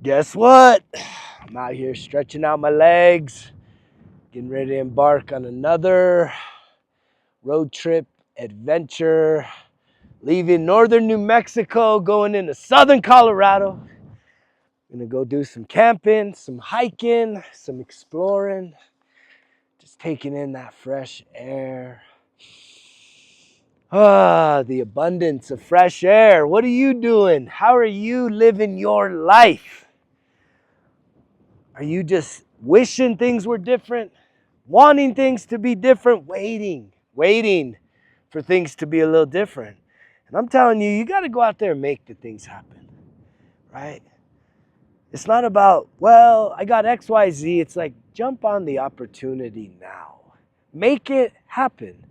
Guess what? I'm out here stretching out my legs, getting ready to embark on another road trip adventure, leaving northern New Mexico, going into southern Colorado. Gonna go do some camping, some hiking, some exploring, just taking in that fresh air. The abundance of fresh air. What are you doing? How are you living your life? Are you just wishing things were different? Wanting things to be different? Waiting for things to be a little different. And I'm telling you, you got to go out there and make the things happen, right? It's not about, well, I got X, Y, Z. It's like, jump on the opportunity now. Make it happen.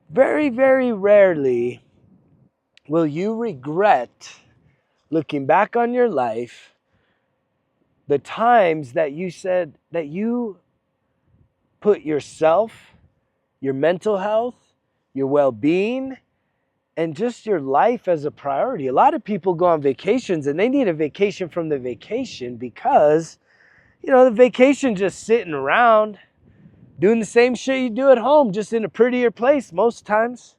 Very, very rarely will you regret looking back on your life the times that you said that you put yourself, your mental health, your well-being, and just your life as a priority. A lot of people go on vacations and they need a vacation from the vacation because, the vacation just sitting around doing the same shit you do at home, just in a prettier place most times.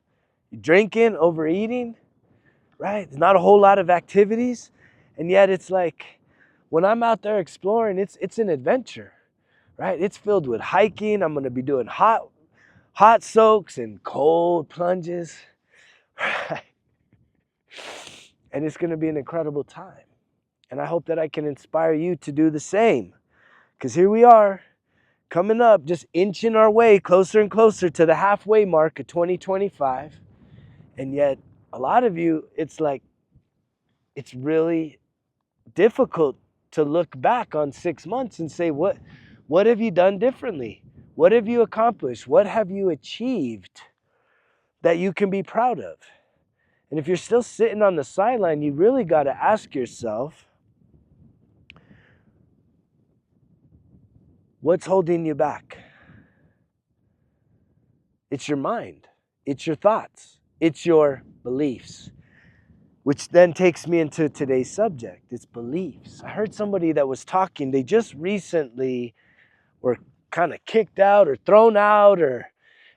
You're drinking, overeating, right? There's not a whole lot of activities. And yet it's like, when I'm out there exploring, it's an adventure, right? It's filled with hiking. I'm going to be doing hot soaks and cold plunges, right? And it's going to be an incredible time. And I hope that I can inspire you to do the same. Because here we are, coming up, just inching our way closer and closer to the halfway mark of 2025. And yet, a lot of you, it's like, it's really difficult to look back on 6 months and say, what have you done differently? What have you accomplished? What have you achieved that you can be proud of? And if you're still sitting on the sideline, you really got to ask yourself, what's holding you back? It's your mind. It's your thoughts. It's your beliefs. Which then takes me into today's subject. It's beliefs. I heard somebody that was talking. They just recently were kind of kicked out or thrown out or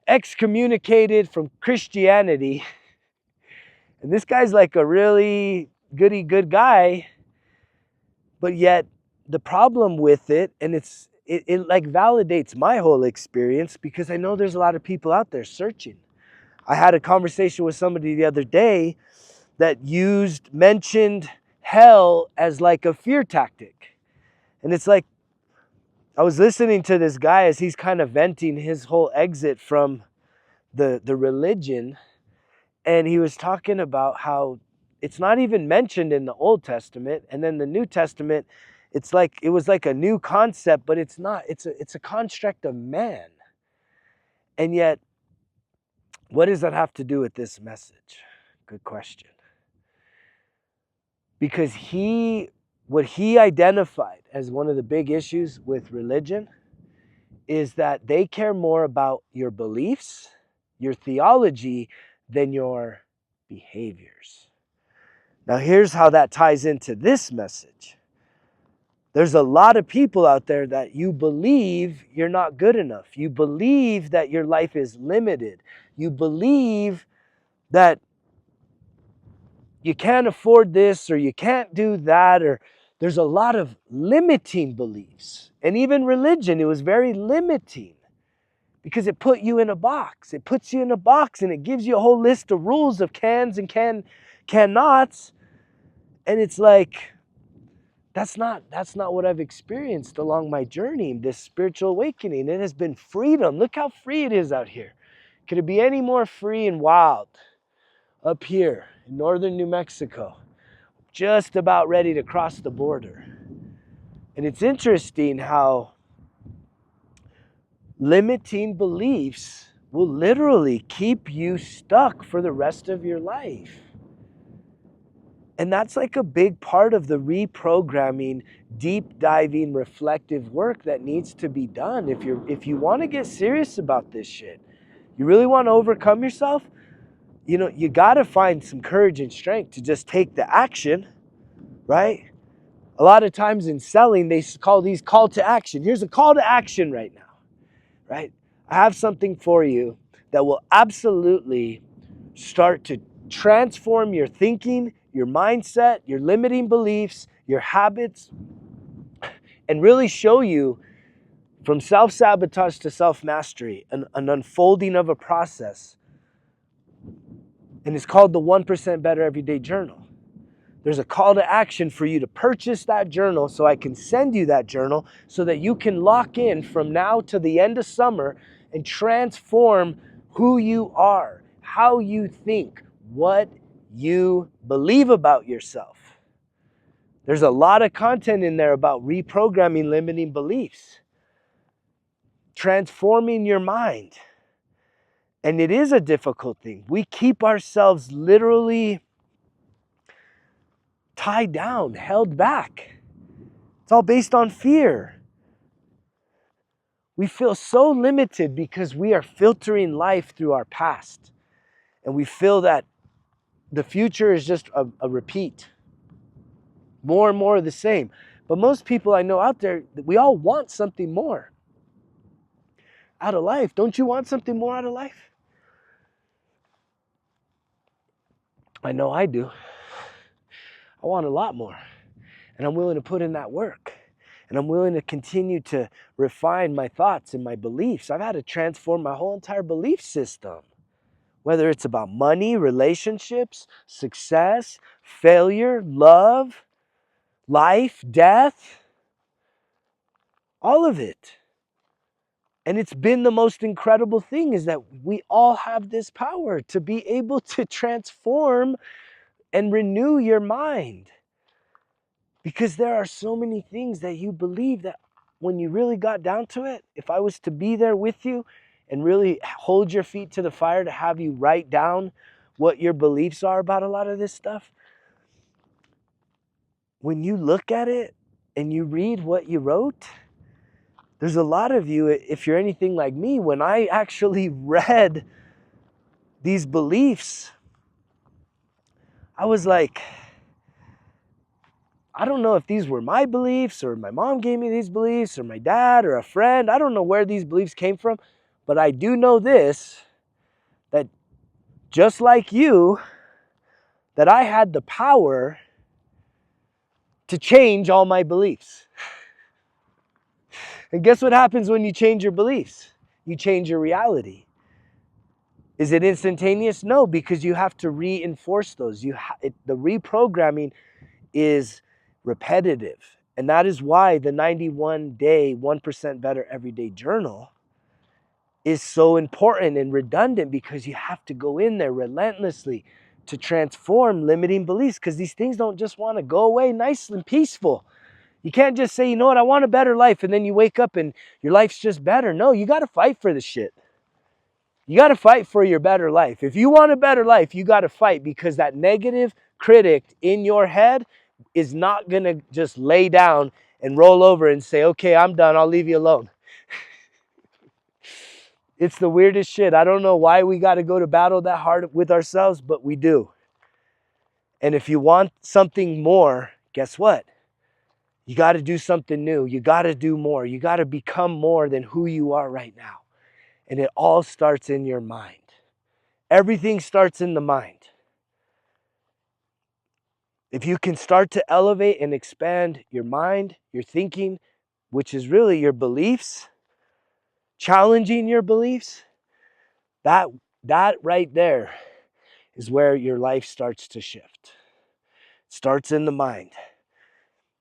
excommunicated from Christianity. And this guy's like a really good guy. But yet the problem with it, and it like validates my whole experience because I know there's a lot of people out there searching. I had a conversation with somebody the other day that mentioned hell as like a fear tactic. And it's like, I was listening to this guy as he's kind of venting his whole exit from the religion. And he was talking about how it's not even mentioned in the Old Testament. And then the New Testament, it was like a new concept, but it's not. It's a construct of man. And yet, what does that have to do with this message? Good question. Because what he identified as one of the big issues with religion is that they care more about your beliefs, your theology, than your behaviors. Now, here's how that ties into this message. There's a lot of people out there that you believe you're not good enough. You believe that your life is limited. You believe that you can't afford this or you can't do that, or there's a lot of limiting beliefs. And even religion, it was very limiting because it put you in a box. It puts you in a box and it gives you a whole list of rules of cans and cannots. And it's like, that's not what I've experienced along my journey, this spiritual awakening. It has been freedom. Look how free it is out here. Could it be any more free and wild up here in northern New Mexico? Just about ready to cross the border. And it's interesting how limiting beliefs will literally keep you stuck for the rest of your life. And that's like a big part of the reprogramming, deep diving, reflective work that needs to be done. If you want to get serious about this shit, you really want to overcome yourself, you got to find some courage and strength to just take the action, right? A lot of times in selling, they call these call to action. Here's a call to action right now, right? I have something for you that will absolutely start to transform your thinking, your mindset, your limiting beliefs, your habits, and really show you from self-sabotage to self-mastery, an unfolding of a process. And it's called the 1% Better Everyday Journal. There's a call to action for you to purchase that journal so I can send you that journal so that you can lock in from now to the end of summer and transform who you are, how you think, what you believe about yourself. There's a lot of content in there about reprogramming limiting beliefs, transforming your mind. And it is a difficult thing. We keep ourselves literally tied down, held back. It's all based on fear. We feel so limited because we are filtering life through our past. And we feel that the future is just a repeat. More and more of the same. But most people I know out there, we all want something more out of life. Don't you want something more out of life? I know I do. I want a lot more. And I'm willing to put in that work. And I'm willing to continue to refine my thoughts and my beliefs. I've had to transform my whole entire belief system. Whether it's about money, relationships, success, failure, love, life, death, all of it. And it's been the most incredible thing is that we all have this power to be able to transform and renew your mind. Because there are so many things that you believe that when you really got down to it, if I was to be there with you and really hold your feet to the fire to have you write down what your beliefs are about a lot of this stuff, when you look at it and you read what you wrote, there's a lot of you, if you're anything like me, when I actually read these beliefs, I was like, I don't know if these were my beliefs or my mom gave me these beliefs or my dad or a friend. I don't know where these beliefs came from, but I do know this, that just like you, that I had the power to change all my beliefs. And guess what happens when you change your beliefs? You change your reality. Is it instantaneous? No, because you have to reinforce those. The reprogramming is repetitive. And that is why the 91-day, 1% Better Everyday Journal is so important and redundant, because you have to go in there relentlessly to transform limiting beliefs, because these things don't just want to go away nice and peaceful. You can't just say, you know what, I want a better life, and then you wake up and your life's just better. No, you got to fight for the shit. You got to fight for your better life. If you want a better life, you got to fight, because that negative critic in your head is not going to just lay down and roll over and say, okay, I'm done, I'll leave you alone. It's the weirdest shit. I don't know why we got to go to battle that hard with ourselves, but we do. And if you want something more, guess what? You got to do something new. You got to do more. You got to become more than who you are right now. And it all starts in your mind. Everything starts in the mind. If you can start to elevate and expand your mind, your thinking, which is really your beliefs, challenging your beliefs, that right there is where your life starts to shift. It starts in the mind.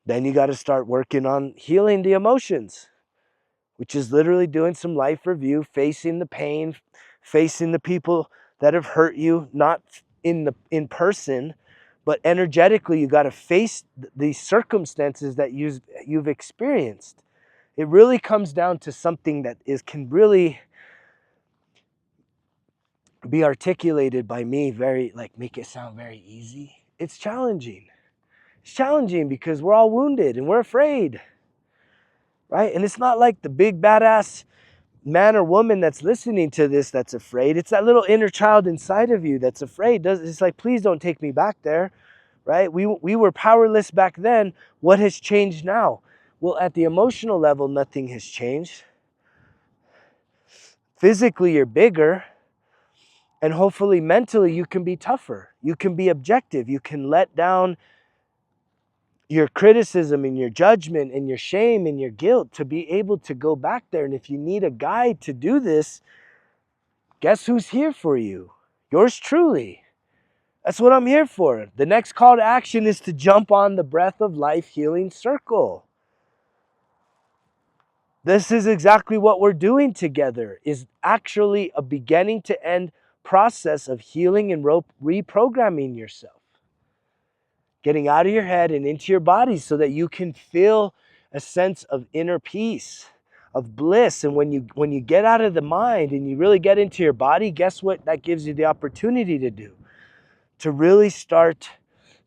Then you got to start working on healing the emotions, which is literally doing some life review, facing the pain, facing the people that have hurt you, not in person, but energetically. You got to face these circumstances that you've experienced. It really comes down to something that can really be articulated by me, make it sound very easy. It's challenging. It's challenging because we're all wounded and we're afraid, right? And it's not like the big badass man or woman that's listening to this that's afraid. It's that little inner child inside of you that's afraid. It's like, please don't take me back there. right? We were powerless back then. What has changed now? Well, at the emotional level, nothing has changed. Physically, you're bigger. And hopefully, mentally, you can be tougher. You can be objective. You can let down your criticism and your judgment and your shame and your guilt to be able to go back there. And if you need a guide to do this, guess who's here for you? Yours truly. That's what I'm here for. The next call to action is to jump on the Breath of Life Healing Circle. This is exactly what we're doing together, is actually a beginning to end process of healing and reprogramming yourself. Getting out of your head and into your body so that you can feel a sense of inner peace, of bliss. And when you get out of the mind and you really get into your body, guess what that gives you the opportunity to do? To really start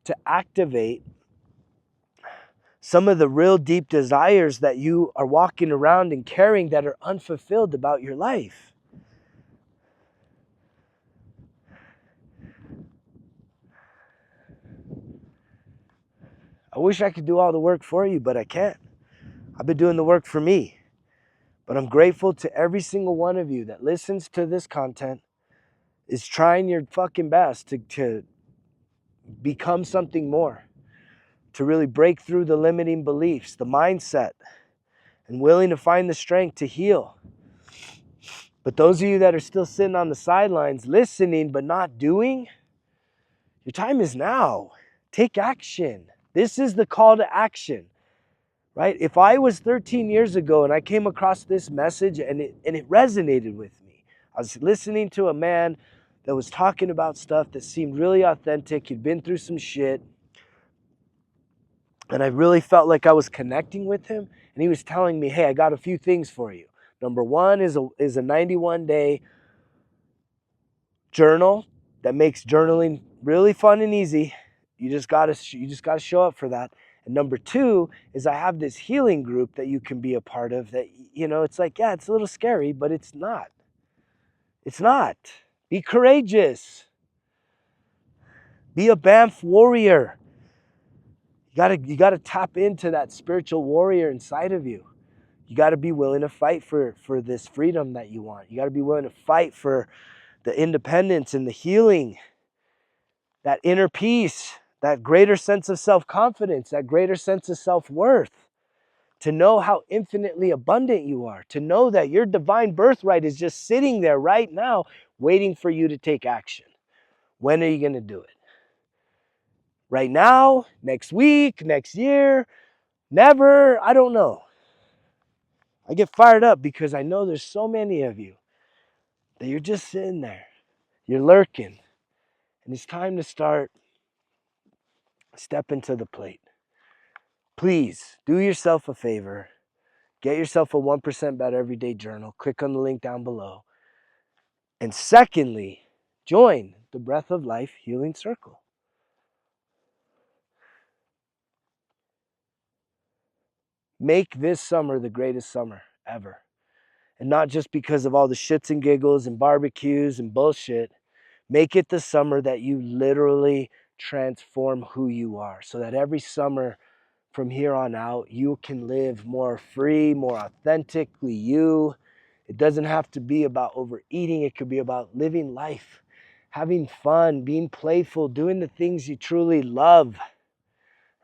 to activate some of the real deep desires that you are walking around and carrying that are unfulfilled about your life. I wish I could do all the work for you, but I can't. I've been doing the work for me. But I'm grateful to every single one of you that listens to this content, is trying your fucking best to become something more, to really break through the limiting beliefs, the mindset, and willing to find the strength to heal. But those of you that are still sitting on the sidelines, listening but not doing, your time is now. Take action. This is the call to action, right? If I was 13 years ago and I came across this message and it resonated with me, I was listening to a man that was talking about stuff that seemed really authentic. He'd been through some shit. And I really felt like I was connecting with him. And he was telling me, hey, I got a few things for you. Number one is a 91-day journal that makes journaling really fun and easy. You just gotta show up for that. And number two is I have this healing group that you can be a part of that, it's like, yeah, it's a little scary, but it's not. It's not. Be courageous. Be a BAMF warrior. You gotta tap into that spiritual warrior inside of you. You gotta be willing to fight for this freedom that you want. You gotta be willing to fight for the independence and the healing, that inner peace, that greater sense of self-confidence, that greater sense of self-worth, to know how infinitely abundant you are, to know that your divine birthright is just sitting there right now waiting for you to take action. When are you going to do it? Right now? Next week? Next year? Never? I don't know. I get fired up because I know there's so many of you that you're just sitting there. You're lurking. And it's time to start stepping to the plate. Please do yourself a favor. Get yourself a 1% Better Everyday Journal. Click on the link down below. And secondly, join the Breath of Life Healing Circle. Make this summer the greatest summer ever. And not just because of all the shits and giggles and barbecues and bullshit. Make it the summer that you literally transform who you are, so that every summer from here on out, you can live more free, more authentically you. It doesn't have to be about overeating. It could be about living life, having fun, being playful, doing the things you truly love,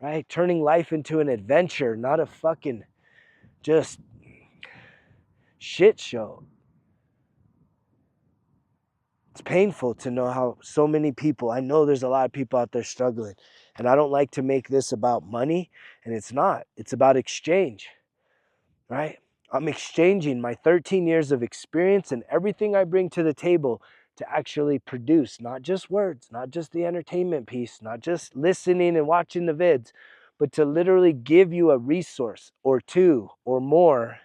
right? Turning life into an adventure, not a fucking just shit show. It's painful to know how so many people, I know there's a lot of people out there struggling, and I don't like to make this about money, and it's not. It's about exchange, right? I'm exchanging my 13 years of experience and everything I bring to the table to actually produce, not just words, not just the entertainment piece, not just listening and watching the vids, but to literally give you a resource or two or more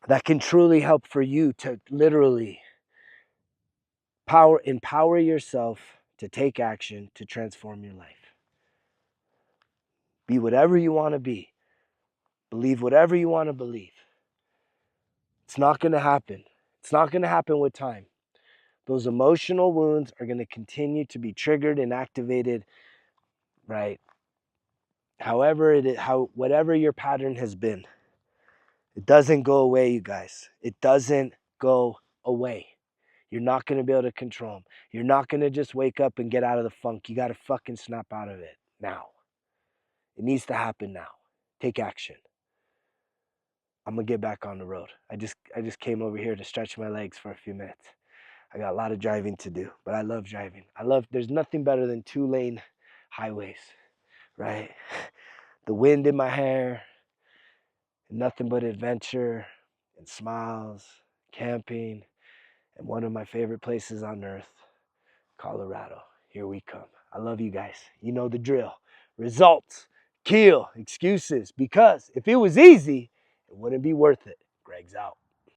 that can truly help for you to literally empower yourself to take action to transform your life. Be whatever you want to be. Believe whatever you want to believe. It's not going to happen. It's not going to happen with time. Those emotional wounds are going to continue to be triggered and activated right? Whatever your pattern has been, it doesn't go away, you guys. It doesn't go away. You're not going to be able to control them. You're not going to just wake up and get out of the funk. You got to fucking snap out of it now. It needs to happen now. Take action. I'm going to get back on the road. I just came over here to stretch my legs for a few minutes. I got a lot of driving to do, but I love driving. There's nothing better than 2-lane highways, right? The wind in my hair, nothing but adventure and smiles, camping, and one of my favorite places on earth, Colorado. Here we come. I love you guys. You know the drill. Results kill excuses, because if it was easy, it wouldn't be worth it. Greg's out.